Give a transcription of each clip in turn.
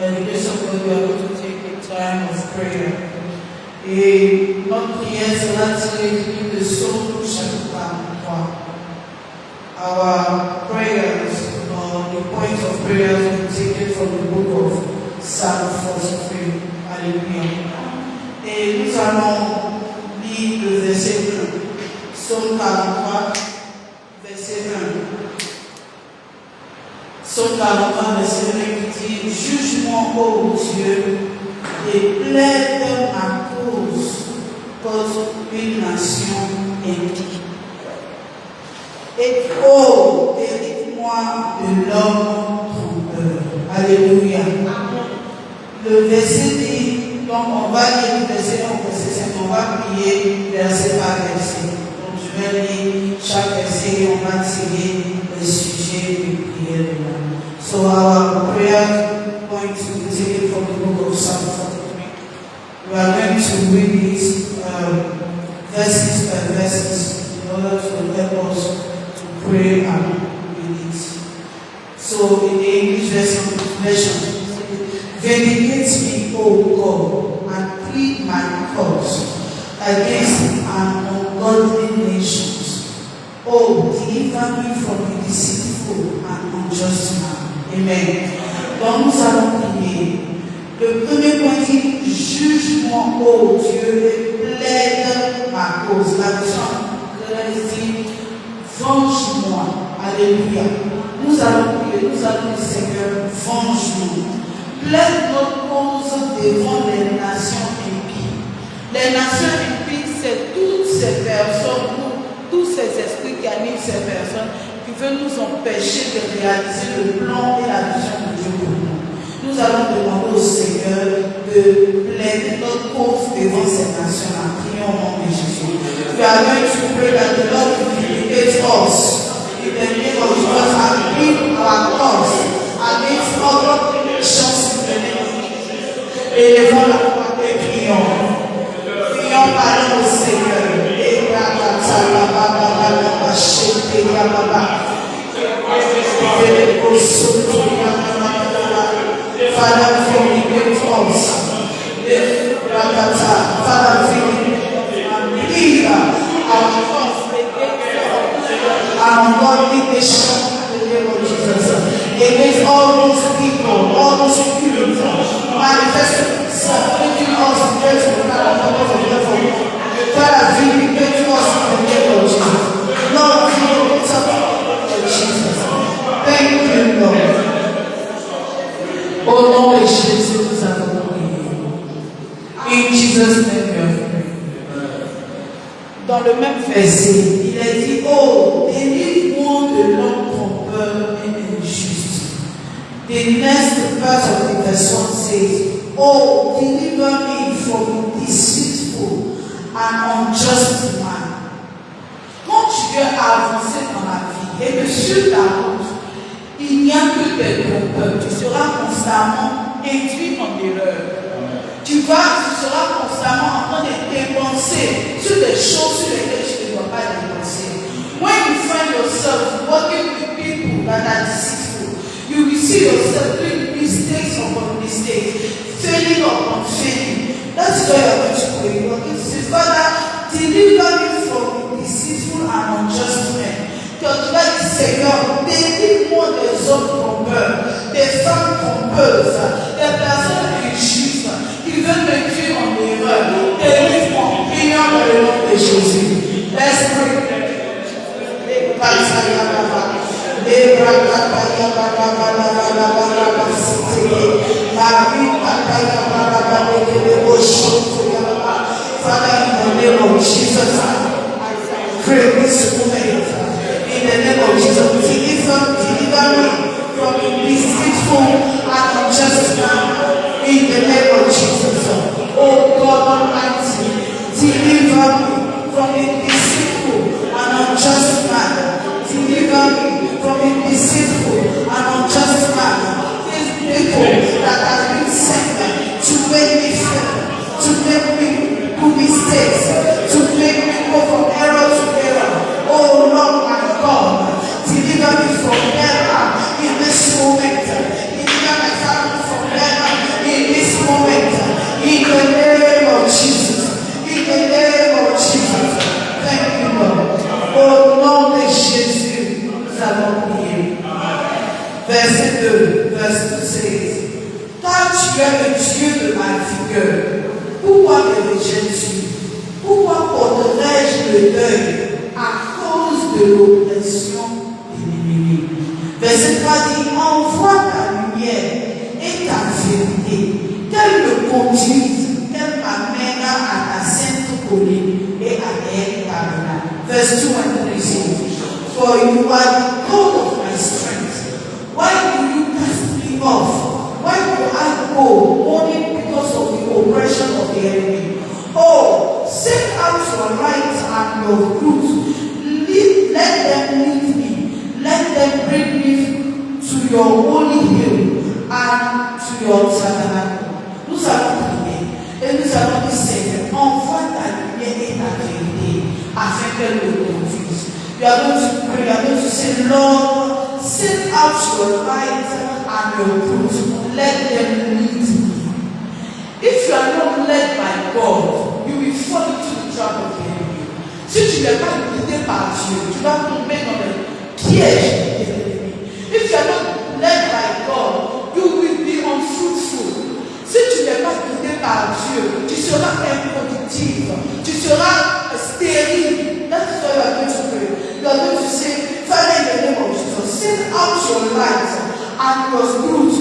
the grace of God, we are going to take a time of prayer. Et notre prière sera tirée de Psaume chapitre 43. Our prayers, the point of prayers, will be taken from the book of Psalm 43. Alléluia. Et nous allons lire le verset 1. Psaume 43, verset 1. Psaume 43, verset 1 qui dit: Juge-moi, ô Dieu, et plaide ma cause contre une nation impie. Et oh, délivre-moi de l'homme trompeur. Alléluia. Le verset dit, donc on va lire le verset 1 au verset 5, on va prier verset par verset. Donc je vais lire chaque verset et on va tirer le sujet de prière de l'âme. So our prayer point to be taken from the book of Psalm 43. We are going to read these verses by verses in order to help us to pray and read it. So in the English version, vindicate me, O God, and plead my cause against an ungodly nations. Oh, deliver me from the deceitful and unjust man. Amen. Donc nous allons prier. Le premier point dit: Juge-moi, ô Dieu, et plaide ma cause. La version dit: Venge-moi. Alléluia. Nous allons prier, nous allons dire: Seigneur, venge-nous. Plaide notre cause devant les nations impies. Les nations impies, c'est toutes ces personnes, tous ces esprits qui animent ces personnes, qui veulent nous empêcher de réaliser le plan et la vision de Dieu pour nous. Nous allons demander au Seigneur de plaider notre cause devant ces nations-là. Prions au nom de Jésus. We are going to pray that the Lord will vindicate us in the name of Jesus and bring our cause against all nations in the name of Jesus. Élevons la voix et prions. Prions par le Seigneur. Father, vindicate us. Father, vindicate and lead our cause against our ungodly nation in the name of Jesus. Against all those people, all those spirits manifesting themselves, making us against the purpose of the Father, vindicate us in the name of Jesus. Lord, vindicate us in the name of Jesus. Thank you, Lord. Au nom de Jésus, nous avons prié. In Jesus' name we have prayed. Dans le même verset, il est dit: Oh, délivre-moi de l'homme trompeur et injuste. The next part of the verse 1 says: Oh, deliver me from the deceitful and unjust man. Quand tu veux avancer dans la vie et que sur ta route, il n'y a que des trompeurs, tu seras constamment induit en erreur. Tu seras constamment en train de dépenser sur des choses sur lesquelles tu ne dois pas dépenser. When you find yourself working with people that are deceitful, you will see yourself doing mistakes upon mistakes, failing upon failing. That is why you are going to pray. You are going to say: Father, deliver me from the deceitful and unjust men. Tu vas dire: Seigneur, délivre-moi des hommes trompeurs, des femmes trompeuses, des personnes injustes qui veulent me tuer en erreur. Délivre-moi. Prions dans le nom de Jésus. Let's pray. Father, in the name of Jesus, I pray this moment. In the name of Jesus, deliver me from the deceitful and unjust man. In the name of Jesus, oh God Almighty, deliver me from the deceitful and unjust man. Deliver me from the deceitful and unjust man. These people that have been sent to make me fail, to make me do mistakes, to make me go from error to error. Oh es le Dieu de ma vigueur. Pourquoi me rejettes-tu? Pourquoi porterais-je le deuil à cause de l'oppression de l'ennemi? Verset 3 dit, envoie ta lumière et ta vérité, qu'elle me conduise, qu'elle m'amène à ta sainte colline et à tes tabernacles. Verse 2 and 3 says, for you are the God of my strength. Why do you cast me off? Why do I go only because of the oppression of the enemy? Oh, set out your right and your truth. Let them lead me. Let them bring me to your holy hill and to your tabernacle. Nous allons prier et nous allons dire, Seigneur, envoie ta lumière et ta vérité afin qu'elle nous conduise. You are going to pray, you are going to say, Lord, send out your light and your truth. Let them lead me. If you are not led by God, you will fall into the trap of the enemy. Si tu n'es pas guidé par Dieu, tu vas tomber dans le piège de l'ennemi. If you are not led by God, you will be unfruitful. Si tu n'es pas guidé par Dieu, tu seras improductif, tu seras stérile. That's why you are going to pray. You are going to say, Father, in the name of Jesus, send out your light and your truth.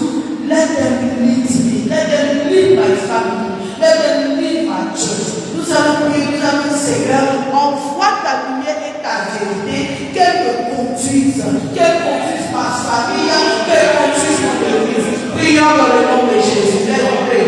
Let them lead me. Let them lead my family. Let them lead my church. Nous allons prier, nous allons dire, Seigneur, envoie ta lumière et ta vérité, qu'elle me conduise ma famille, qu'elle conduise mon église. Prions dans le nom de Jésus. Let's pray.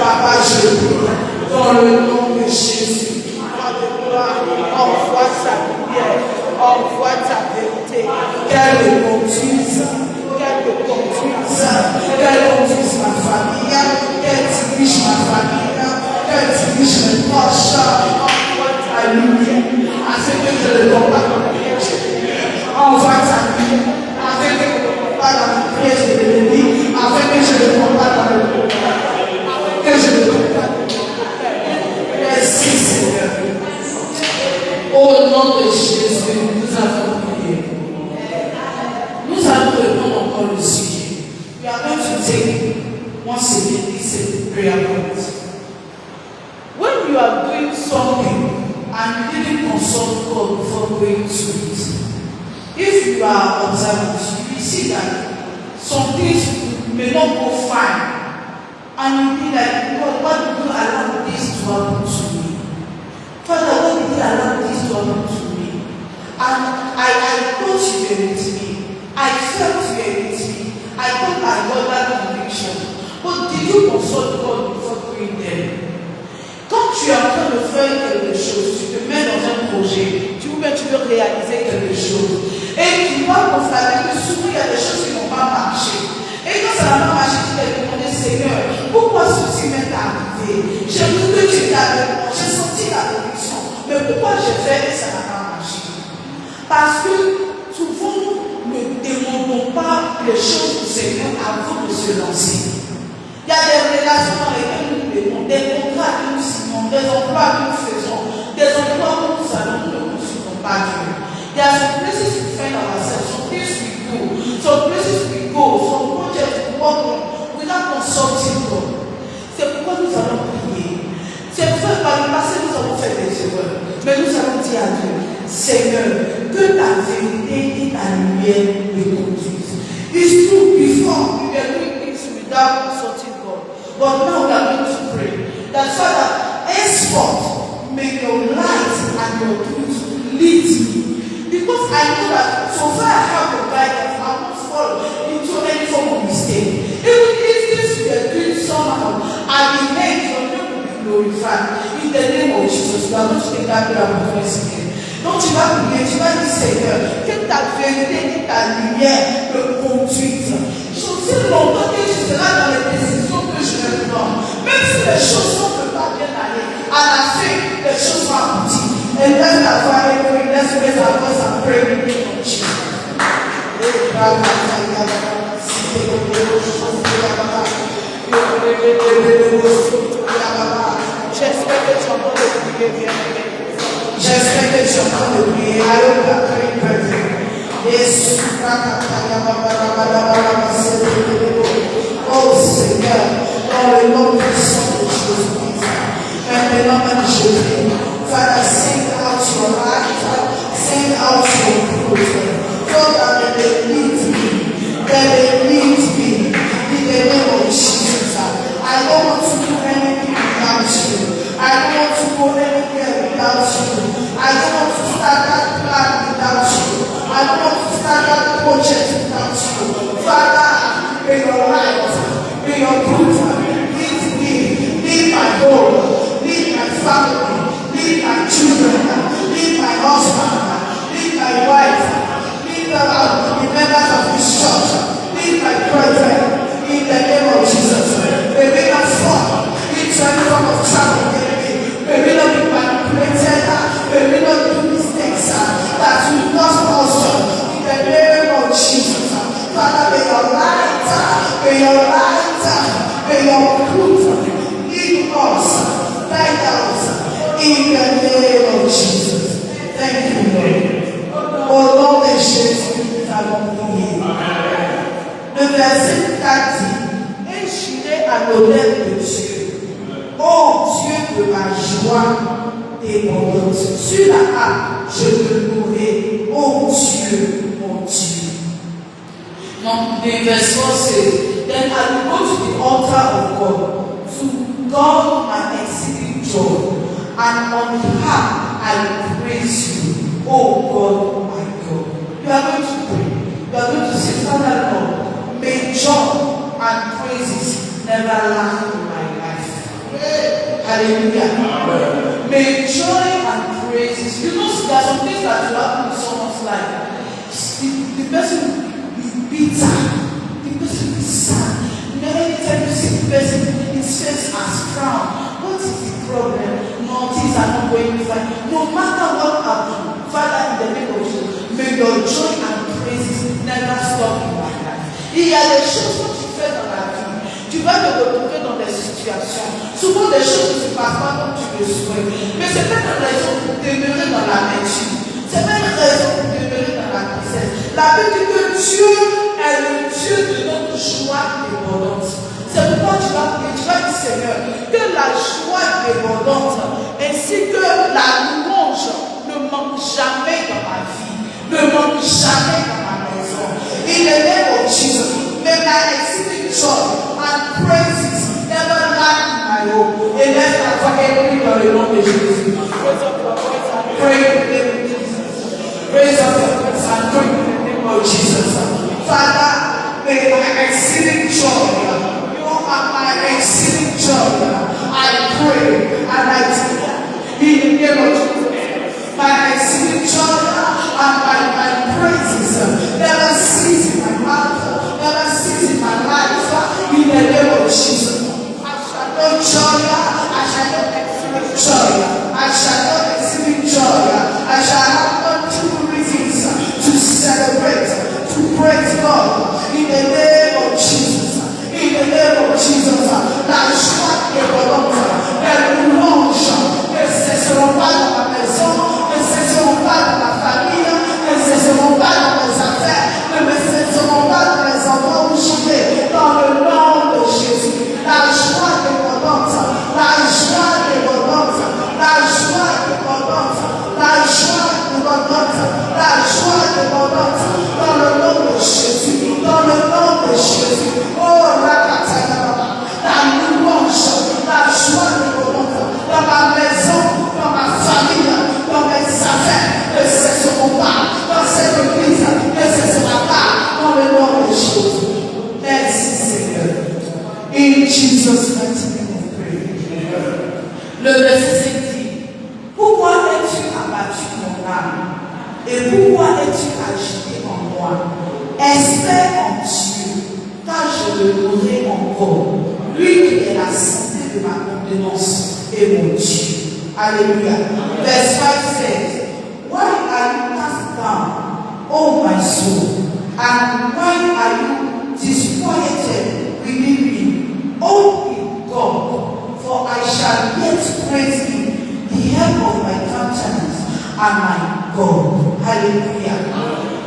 Papa, je prie dans le nom de Jésus. Envoie ta lumière, envoie ta vérité, qu'elle me conduise, ma famille, qu'elle dirige ma famille, qu'elle dirige mes proches. Envoie ta lumière, afin que je ne tombe pas dans le piège. Envoie ta lumière, afin que je ne tombe pas dans le piège de l'ennemi, afin que je ne tombe pas dans le que je ne tombe pas dans le merci Seigneur. Au nom de Jésus, nous avons prié. Nous allons reprendre encore le sujet. We are going to take once again this prayer point. When you are doing something and you didn't consult God before going to it, if you are observant, you will see that some things may not go fine, and you be like, God, why did you allow this to happen to me? Father, why did you allow this to happen to me? And I thought you were with me. I felt you were with me. I thought I got that conviction. But did you consult God before doing them? Quand tu es en train de faire quelque chose, tu te mets dans un projet, tu veux réaliser quelque chose, et tu vas constater que souvent il y a des choses qui n'ont pas marché. Et quand ça n'a pas marché, tu t'es demandé, Seigneur, pourquoi ceci m'est arrivé? J'ai vu que tu étais avec moi, j'ai senti la conviction, mais pourquoi j'ai fait et ça n'a pas marché? Parce que souvent, ne demandons pas les choses du Seigneur avant de se lancer. Il y a des relations dans lesquelles nous demandons, des contrats que nous signons, des emplois que nous faisons, des emplois que nous allons, nous ne consultons pas Dieu. There are some places we find ourselves, some things we do, some places we go, some projects we work on without consulting God. C'est pourquoi nous allons prier. C'est vrai, par le passé, nous avons fait des erreurs, mais nous allons dire à Dieu, Seigneur, que ta vérité et ta lumière me conduisent. It's true, before we were doing things without consulting God, but now we are going to pray that Father, henceforth, may your light and your truth lead me. Because I know that so far I have your guidance, I won't fall into any form of mistake. Even if this we are doing somehow, at the end, your name will be glorified. In the name of Jesus, we are going to take that prayer for us again. Donc tu vas prier, tu vas dire Seigneur, que ta vérité et ta lumière me conduisent. Je sais longtemps que tu seras dans les décisions que je vais prendre. Même si les choses ne peuvent pas bien aller, à la fin, les choses vont aboutir. And let's raise our voice and pray. fruit, so that they may lead me. They may lead me in the name of Jesus. I don't want to do anything without you. I don't want to go anywhere without you. I don't want to start that plan without you. I don't want to start that project without you. Father, may your light, may your truth lead me, lead my home, lead my family, lead my children, lead my husband, lead my wife, lead the members of this church, lead my brethren, in the name of Jesus. May we not fall into any form of trouble. May we not be manipulated. May we not do mistakes that will cause us in the name of Jesus. Father, may your light, may your truth lead us, guide us in the name of Jesus. Thank you, Lord. Au nom de Jésus, nous avons prié. Le verset 4 dit: et j'irai à l'honneur de Dieu. Ô Dieu de ma joie débordante, sur la harpe, je te louerai, ô Dieu, mon Dieu. Donc, the verse 4 says, then I will go to the altar of God, to God my exceeding joy, and on the harp I will praise you, O God, my God. You are going to pray. You are going to say, Father Lord, may joy and praises never lack in my life. Hallelujah. May joy and praises. You know, there are some things that will happen in someone's life. The person will be bitter. The person will be sad. You know, anytime you see the person, his face has frowned. What is the problem? No, things are not going fine. No matter what happens, Father, in the name of Jesus, may your joy and praises never stop in my life. Il y a des choses que tu fais dans la vie. Tu vas te retrouver dans des situations. Souvent des choses ne se passent pas comme tu le souhaites. Mais c'est pas une raison pour demeurer dans la nature. C'est pas une raison pour demeurer dans la tristesse. La Bible dit que Dieu est le Dieu de notre joie débordante. C'est pourquoi tu vas prier, tu vas dire Seigneur, que la joie débordante ainsi que la louange ne manque jamais dans ma vie, ne manque jamais dans ma maison. In the name of Jesus, may my exceeding joy and praises never lack in my home. Et laisse ta voix écrire dans le nom de Jésus. Raise up your voice and pray in the name of Jesus. Raise up your voice and pray in the name of Jesus. Father, may my exceeding joy, you are my exceeding joy. I pray and I declare in the name of Jesus. My exceeding joy and my praises never cease in my mouth, never cease in my life. In the name of Jesus, I shall not joy, I shall not exhibit joy, I shall not exhibit joy, I shall have no two reasons to celebrate, to praise God. In the name of Jesus, in the name of Jesus, la joie est volante, les louanges ne cesseront pas dans ma maison, ne cesseront pas dans ma famille, ne cesseront pas dans mes affaires, ne cesseront pas dans les endroits où je vais, dans le nom de Jésus. La joie débordante, la joie débordante, la joie débordante, la joie débordante, la joie débordante, dans le nom de Jésus, dans le nom de Jésus. Oh, la louange, la joie débordante, dans ma maison, dans ma famille, dans mes affaires, ne cesseront pas, dans cette église, ne cessera pas, dans le nom de Jésus. Merci Seigneur. In Jesus' mighty name we pray. Le verset dit: pourquoi es-tu abattu mon âme? Et pourquoi es-tu agité en moi? Espère en Dieu, car je le louerai encore. Lui qui est la santé de ma contenance et mon Dieu. Alléluia. Verse 5 says, why are you cast down, O my soul? And why are you disquieted within me? Hope in God, for I shall yet praise Him, the help of my countenance and my God. Alléluia.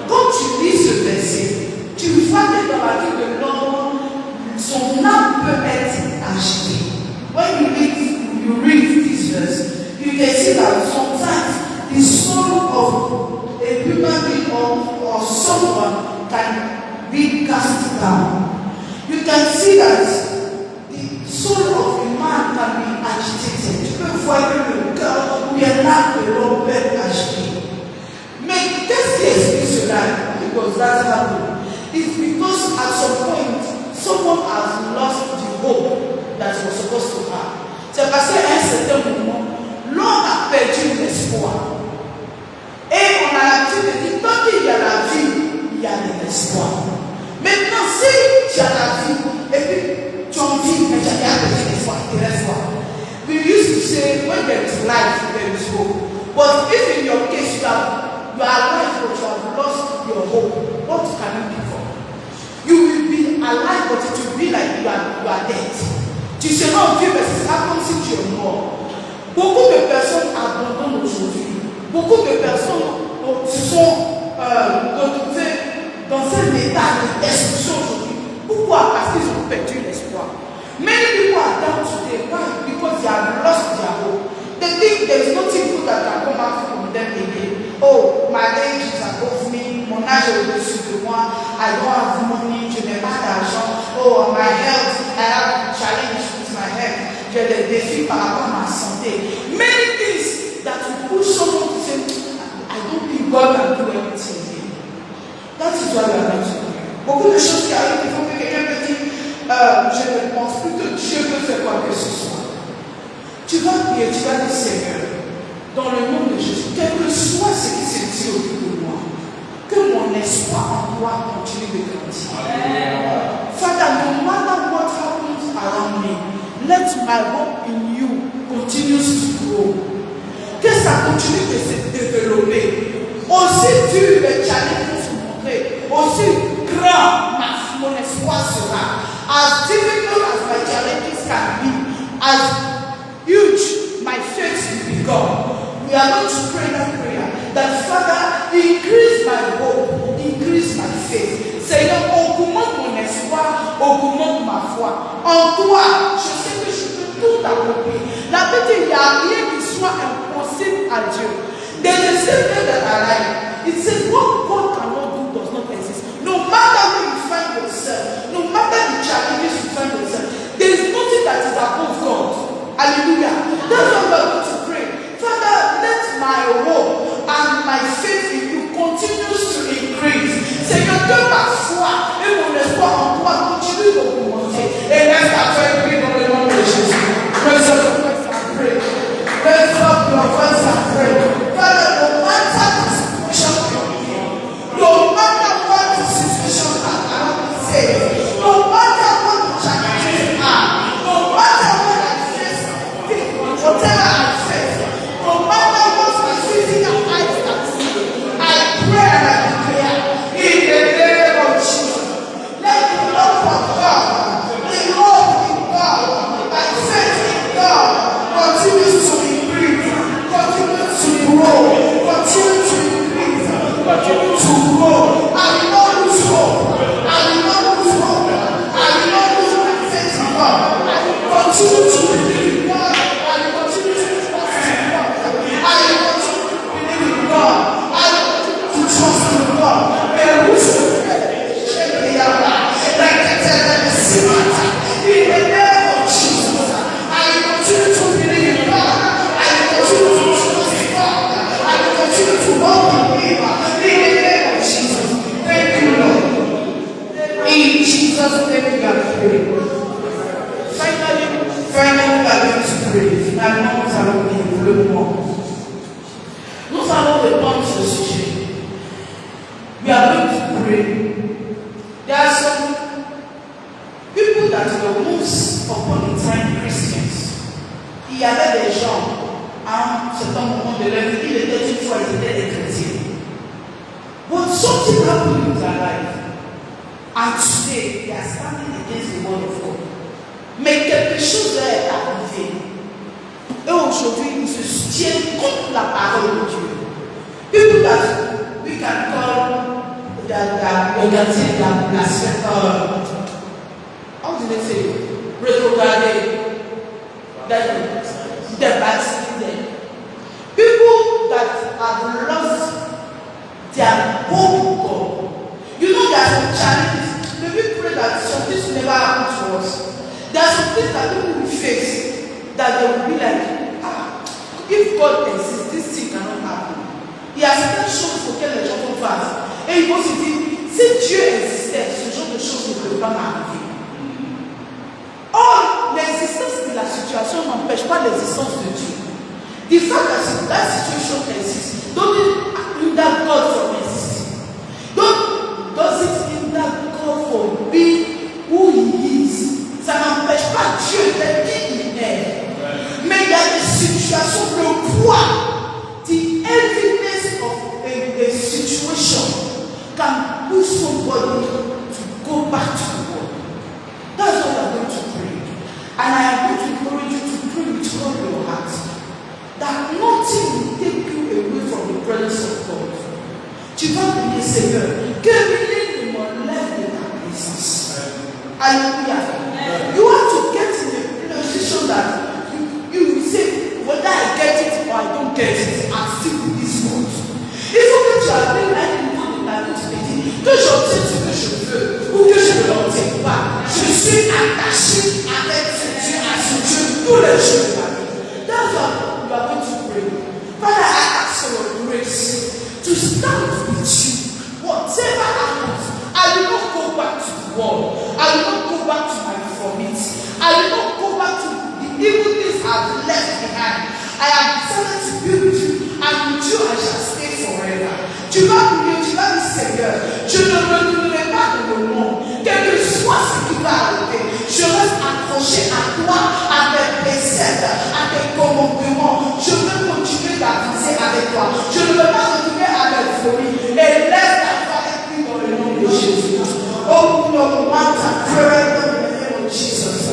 Quand tu lis ce verset, tu vois que dans la vie de l'homme, son âme peut être achetée. When you read this verse, you can see that sometimes the soul of a human being or does that happen? It's because at some point, someone has lost the hope that he was supposed to have. C'est parce qu'à un certain moment, l'homme a perdu l'espoir. Et on a l'habitude de dire, tant qu'il y a la vie, il y a de l'espoir. Maintenant, si tu as la vie, et puis tu en vis, mais tu as perdu l'espoir, il te reste quoi? We used to say, when there is life, there is hope. But if in your case you are alive, but you have lost your hope, what can you do for? You will be alive, but it will be like you are dead. Tu seras vieux, mais ce sera comme si tu es mort. Beaucoup de personnes abandonnent aujourd'hui. Beaucoup de personnes se sont retrouvées dans un état de destruction aujourd'hui. Pourquoi? Parce qu'ils ont perdu l'espoir. Many people are down today. Why? Because they have lost their hope. They think there is nothing good that can come out from them again. Oh, my age is above me. Mon âge est au-dessus de moi. I don't have money. Je n'ai pas d'argent. Oh, my health. I have challenge with my health. J'ai des défis par rapport à ma santé. Many things that will push someone to say, I don't think God can do everything again. That is why we are not today. Beaucoup de choses qui arrivent, il faut que quelqu'un me dise, je ne pense plus que Dieu peut faire quoi que ce soit. Tu vas prier, tu vas dire, Seigneur, dans le nom de Jésus, quel que soit ce qui se dit autour de moi, que mon espoir en toi continue de grandir. Father, no matter what happens around me, let my hope in you continue to grow. Que ça continue de se développer. Aussi dur les challenges vont se montrer, aussi grand mon espoir sera. As difficult as my challenges can be, as huge my faith will become. We are going to pray that prayer. That Father, increase my hope, increase my faith. Seigneur, augmente mon espoir, augmente ma foi. En toi, je sais que je peux tout accomplir. La Bible dit, il n'y a rien qui soit impossible à Dieu. There is a statement that I like. It says, what God cannot do does not exist. No matter where you find yourself, no matter the challenges you find yourself, there is nothing that is above God. Hallelujah. That's what we are going to pray. Father, let my hope and my faith in you continues to increase. Seigneur, que ma foi et mon espoir en toi continue d'augmenter. Et laisse ta foi prier dans le nom de Jésus. Raise up your voice and pray. Raise up your voice and pray. Father, no matter the situation you're in, no matter what the situation that I will say, no matter what the challenges are, no matter what I face, whatever I face, no matter what my physical eyes can see, I pray and I declare in the name of Jesus. Let the love of God, the hope in God, my faith in God continues to increase, continues to grow, continue to increase, continue to grow. I will not lose hope. I will not lose hope. I will not lose my faith in God. I will continue to believe in God. I will continue to trust in God. I will continue to believe in God. I will continue to trust in God. May we shake the yard like the tennis in the name of Jesus. I will continue to believe in God. I will continue to trust in God. I will continue to walk in Him in the name of Jesus. Thank you, Lord. In Jesus' name we are praying. Finally, we are going to pray. Finalement, nous allons prier pour le moment. Nous allons répondre sur ce sujet. We are going to pray. There are some people that were once upon a time Christians. Il y avait des gens, à un certain moment de leur vie, ils étaient une fois, ils étaient des chrétiens. But something happened in their life. And today, they are standing against the word of God. Mais quelque chose leur est arrivé. Et aujourd'hui, ils se soutiennent contre la parole de Dieu. People that we can call that organizing that blasphemy, how do they say it? Retrograde, that the backslidden. People that have lost their hope in God. You know there are some challenges. Maybe pray that some things will never happen to us. There are some things that people will face that they will be like, if God exists, this thing cannot happen. Il y a certaines choses auxquelles les gens font face. Et ils vont se dire, si Dieu existait, ce genre de choses ne peut pas m'arriver. Or, l'existence de la situation n'empêche pas l'existence de Dieu. The fact that situation exists doesn't hinder God from existing. Does it hinder God from being who He is? Ça n'empêche pas Dieu d'être qui il est. Mais il y a des situations, le poids, the heaviness of a situation can push somebody to go back to the world. That's what I'm going to pray. And I am going to encourage you to pray with all your heart. That nothing will take you away from the presence of God. Tu vas prier, Seigneur, que rien ne m'enlève de ta présence. Alléluia. You have to get in a position that you will say, whether I get it or I don't get it, I'm still with this God. Il faut que tu appelles à un niveau de ta vie, tu te dis, que j'obtienne ce que je veux ou que je ne l'obtienne pas. Je suis attaché avec ce Dieu, à ce Dieu, tous les jours de ma vie. That's what you are going to pray. Father, I ask for your grace to stand with you. Whatever happens, I will not go back to the world. I will not go back to my vomit. I will not go back to the evil things I've left behind. I have decided to be with you, and with you I shall stay forever. Tu vas prier, tu vas dire, Seigneur, je ne retournerai pas dans le monde. Quel que soit ce qui va arriver, je reste accroché à toi, à tes préceptes, à tes commandements. Je veux continuer d'avancer avec toi. Je ne veux pas retourner à la folie. Et laisse ta foi être prise dans le nom de Jésus. Open your mouth and pray in the name of Jesus.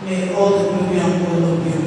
May all the glory and all of you